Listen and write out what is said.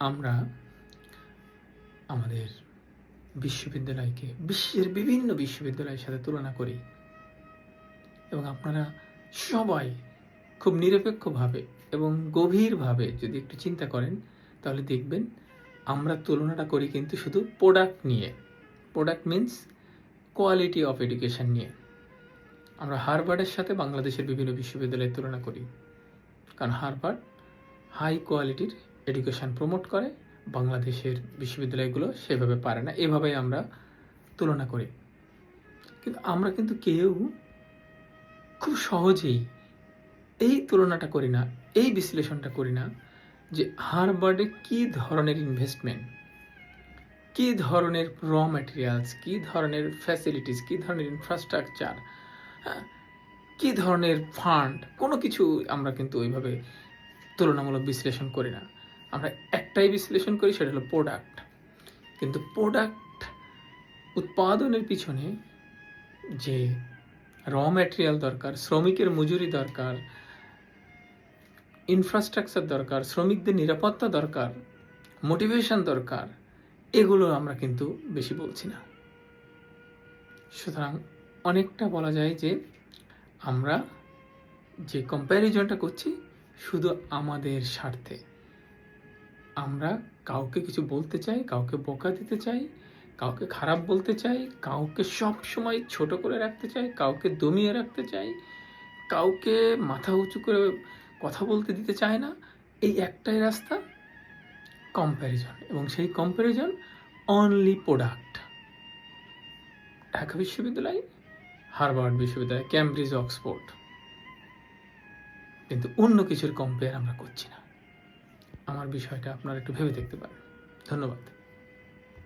আমরা আমাদের বিশ্ববিদ্যালয়কে বিশ্বের বিভিন্ন বিশ্ববিদ্যালয়ের সাথে তুলনা করি এবং আপনারা সবাই খুব নিরপেক্ষভাবে এবং গভীরভাবে যদি একটু চিন্তা করেন তাহলে দেখবেন আমরা তুলনাটা করি কিন্তু শুধু প্রোডাক্ট নিয়ে। Product means quality of education নিয়ে। আমরা হার্ভার্ডের সাথে বাংলাদেশের বিভিন্ন বিশ্ববিদ্যালয়ের তুলনা করি, কারণ হার্ভার্ড হাই কোয়ালিটির এডুকেশন প্রমোট করে, বাংলাদেশের বিশ্ববিদ্যালয়গুলো সেভাবে পারে না। এভাবেই আমরা তুলনা করি, কিন্তু আমরা কিন্তু কেউ খুব সহজেই এই তুলনাটা করি না, এই বিশ্লেষণটা করি না যে হার্ভার্ডে কী ধরনের ইনভেস্টমেন্ট, কী ধরনের র ম্যাটেরিয়ালস, কী ধরনের ফ্যাসিলিটিস, কী ধরনের ইনফ্রাস্ট্রাকচার, কী ধরনের ফান্ড, কোনো কিছু আমরা কিন্তু ওইভাবে তুলনামূলক বিশ্লেষণ করি না। আমরা একটাই বিশ্লেষণ করি, সেটা হলো প্রোডাক্ট। কিন্তু প্রোডাক্ট উৎপাদনের পিছনে যে র ম্যাটেরিয়াল দরকার, শ্রমিকের মজুরি দরকার, ইনফ্রাস্ট্রাকচার দরকার, শ্রমিকদের নিরাপত্তা দরকার, মোটিভেশন দরকার, এগুলো আমরা কিন্তু বেশি বলছি না। সুতরাং অনেকটা বলা যায় যে আমরা যে কম্প্যারিজনটা করছি শুধু আমাদের স্বার্থে। আমরা কাউকে কিছু বলতে চাই, কাউকে বকা দিতে চাই, কাউকে খারাপ বলতে চাই, কাউকে সব সময় ছোট করে রাখতে চাই, কাউকে দমিয়ে রাখতে চাই, কাউকে মাথা উঁচু করে কথা বলতে দিতে চায় না। এই একটাই রাস্তা, কম্প্যারিজন। এবং সেই কম্প্যারিজন অনলি প্রোডাক্ট। ঢাকা বিশ্ববিদ্যালয়, হার্ভার্ড বিশ্ববিদ্যালয়, ক্যামব্রিজ, অক্সফোর্ড, কিন্তু অন্য কিছুর কম্পেয়ার আমরা করছি না। আমার বিষয়টা আপনারা একটু ভেবে দেখতে পারেন। ধন্যবাদ।